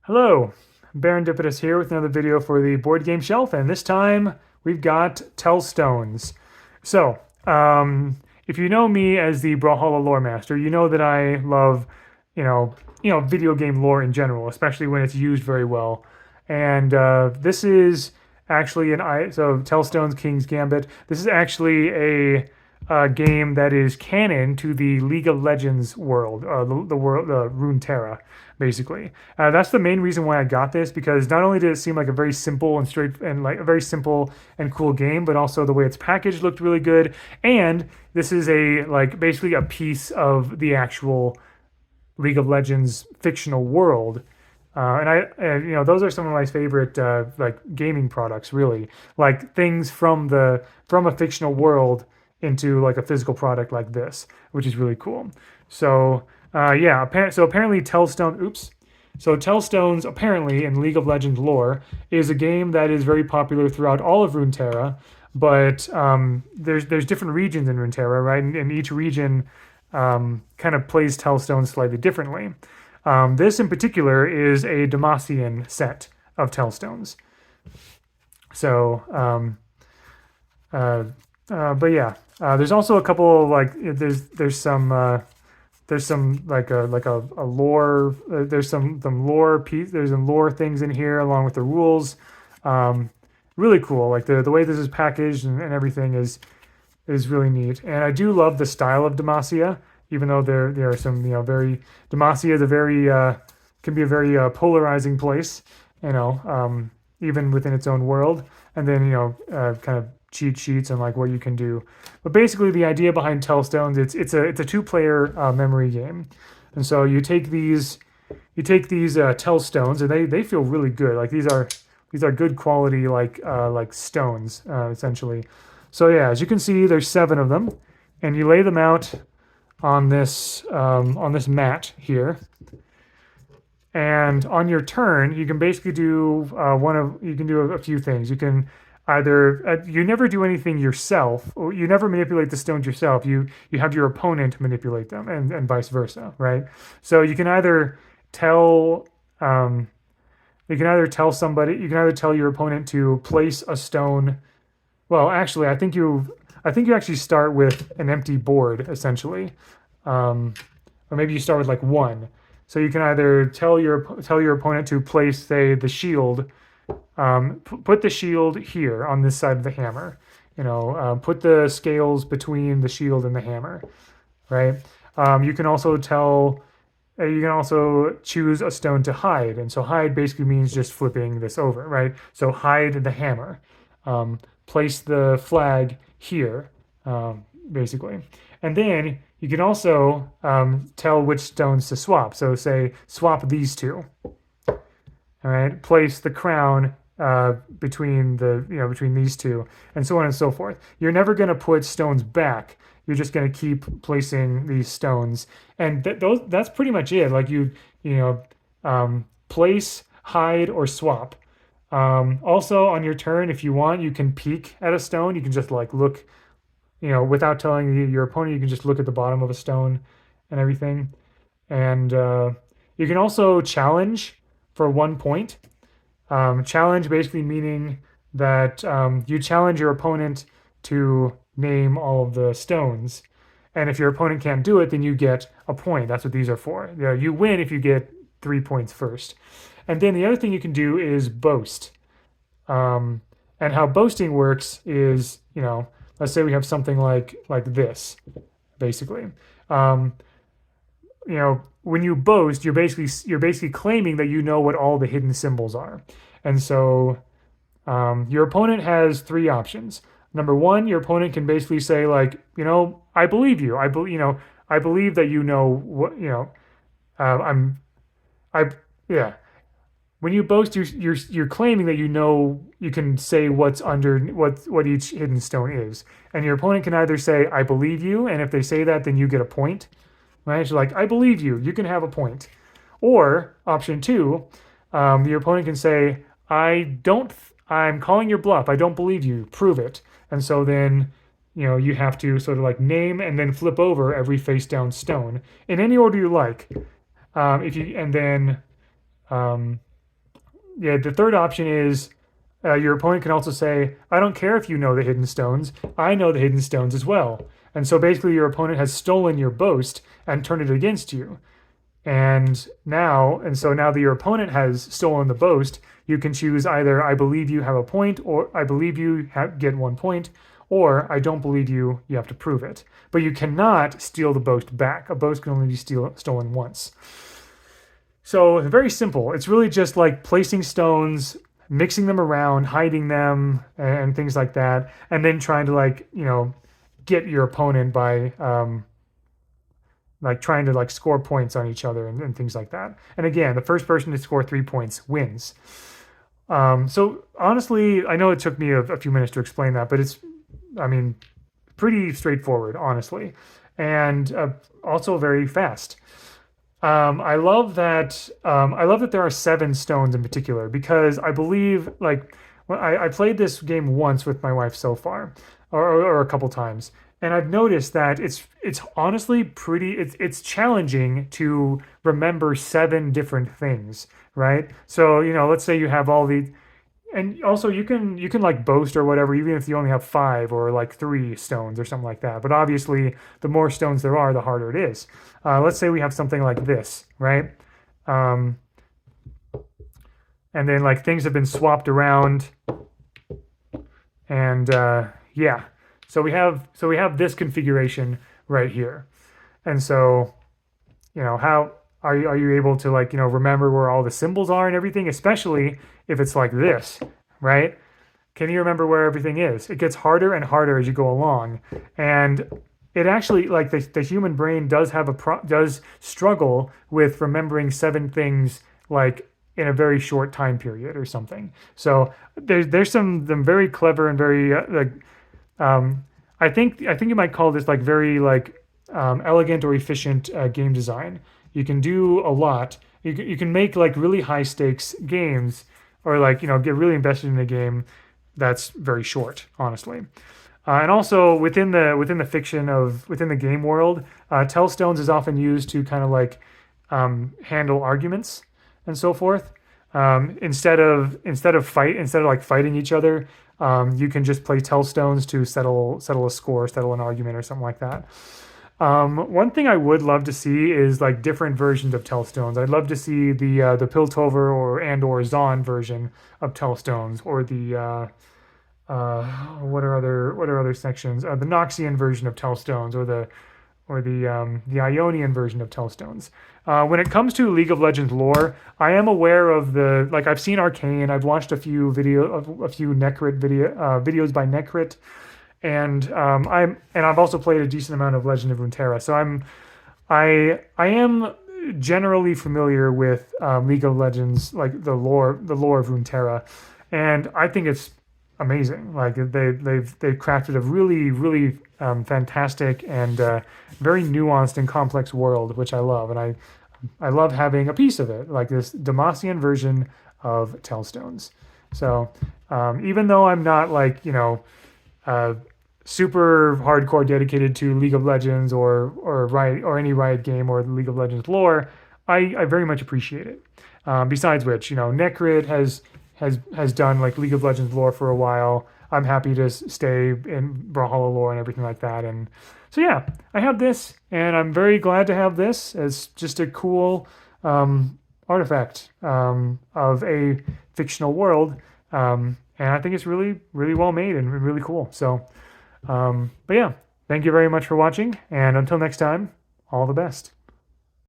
Hello, Barendipitous here with another video for the board game shelf, and this time we've got Tellstones. So, if you know me as the Brawlhalla lore master, you know that I love, video game lore in general, especially when it's used very well. And this is actually so Tellstones King's Gambit. This is actually a game that is canon to the League of Legends world, the world, Runeterra, basically. That's the main reason why I got this, because not only did it seem like a very simple and straight and like a very simple and cool game, but also the way it's packaged looked really good. And this is basically a piece of the actual League of Legends fictional world. Those are some of my favorite gaming products, really, like things from a fictional world into like a physical product like this, which is really cool. So apparently Tellstones apparently in League of Legends lore is a game that is very popular throughout all of Runeterra, but there's different regions in Runeterra, right? And each region kind of plays Tellstones slightly differently. This in particular is a Demacian set of Tellstones. So, but yeah, there's also a couple of, there's some a lore there's some lore piece there's some lore things in here along with the rules. Really cool. Like the way this is packaged and everything is really neat. And I do love the style of Demacia, even though there are some very Demacia is a very can be a very polarizing place, even within its own world. And then kind of cheat sheets and like what you can do. But basically, the idea behind Tellstones, it's a two-player memory game, and so you take these Tellstones, and they feel really good. Like these are good quality like stones essentially. So yeah, as you can see, there's 7 of them, and you lay them out on this mat here. And on your turn, you can basically do a few things. You can either you never do anything yourself, or you never manipulate the stones yourself. You have your opponent manipulate them, and vice versa, right? So you can either tell you can either tell your opponent to place a stone. Well, actually, I think you actually start with an empty board essentially, or maybe you start with like 1. So you can either tell your opponent to place, say, the shield. Put the shield here on this side of the hammer. Put the scales between the shield and the hammer, right? You can also choose a stone to hide, and so hide basically means just flipping this over, right? So hide the hammer. Place the flag here, basically, and then you can also tell which stones to swap. So say swap these two. All right, place the crown between between these two, and so on and so forth. You're never going to put stones back. You're just going to keep placing these stones, and that's pretty much it. Like place, hide, or swap. Also, on your turn, if you want, you can peek at a stone. You can just like look, without telling your opponent. You can just look at the bottom of a stone and everything, and you can also challenge for 1 point. Challenge basically meaning that you challenge your opponent to name all of the stones. And if your opponent can't do it, then you get a point. That's what these are for. You win if you get 3 points first. And then the other thing you can do is boast. And how boasting works is, let's say we have something like this, basically. When you boast, you're basically claiming that you know what all the hidden symbols are. And so your opponent has 3 options. Number 1, your opponent can basically say like, I believe you. I believe that you know what, yeah. When you boast, you're claiming that you can say what's under what each hidden stone is. And your opponent can either say, I believe you, and if they say that, then you get a point. Right? So like, I believe you. You can have a point. Or option 2, your opponent can say, I'm calling your bluff. I don't believe you. Prove it. And so then, you have to sort of like name and then flip over every face down stone in any order you like. yeah, the third option is your opponent can also say, I don't care if you know the hidden stones, I know the hidden stones as well. And so basically, your opponent has stolen your boast and turned it against you. And so now that your opponent has stolen the boast, you can choose either I believe you have a point, or I believe you get 1 point, or I don't believe you, you have to prove it. But you cannot steal the boast back. A boast can only be stolen once. So very simple. It's really just like placing stones, mixing them around, hiding them, and things like that, and then trying to get your opponent by trying to score points on each other and things like that. And again, the first person to score 3 points wins. So honestly, I know it took me a few minutes to explain that, but it's, I mean, pretty straightforward, honestly, and also very fast. I love that. I love that there are 7 stones in particular because I believe when I played this game once with my wife so far, or a couple times, and I've noticed that it's honestly pretty. It's challenging to remember 7 different things, right? So let's say you have all the, and also you can boast or whatever, even if you only have 5 or 3 stones or something like that. But obviously, the more stones there are, the harder it is. Let's say we have something like this, right? Um, and then things have been swapped around, and yeah, so we have this configuration right here, and so how are you able to remember where all the symbols are and everything, especially if it's like this, right? Can you remember where everything is? It gets harder and harder as you go along, and it actually the human brain does struggle with remembering 7 things in a very short time period or something. So there's some very clever and very um, I think you might call this very elegant or efficient game design. You can do a lot. You can make really high stakes games, or get really invested in a game that's very short, honestly. And also within the fiction of within the game world, Tellstones is often used to kind of handle arguments and so forth. Instead of fighting each other, you can just play Tellstones to settle a score, settle an argument, or something like that. One thing I would love to see is different versions of Tellstones. I'd love to see the Piltover or Zon version of Tellstones, or the what are other sections? The Noxian version of Tellstones, or the Ionian version of Tellstones. When it comes to League of Legends lore, I am aware of I've seen Arcane. I've watched a few Necrit videos by Necrit, and I've also played a decent amount of Legend of Runeterra. So I am generally familiar with League of Legends, the lore of Runeterra, and I think it's amazing. They've crafted a really fantastic and very nuanced and complex world, which I love, and I love having a piece of it, like this Demacian version of Tellstones. So even though I'm not super hardcore dedicated to League of Legends or Riot or any Riot game or League of Legends lore, I very much appreciate it. Besides which, Necrid has done League of Legends lore for a while. I'm happy to stay in Brawlhalla lore and everything like that. And so yeah, I have this, and I'm very glad to have this as just a cool artifact of a fictional world. And I think it's really, really well made and really cool. So, but yeah, thank you very much for watching, and until next time, all the best.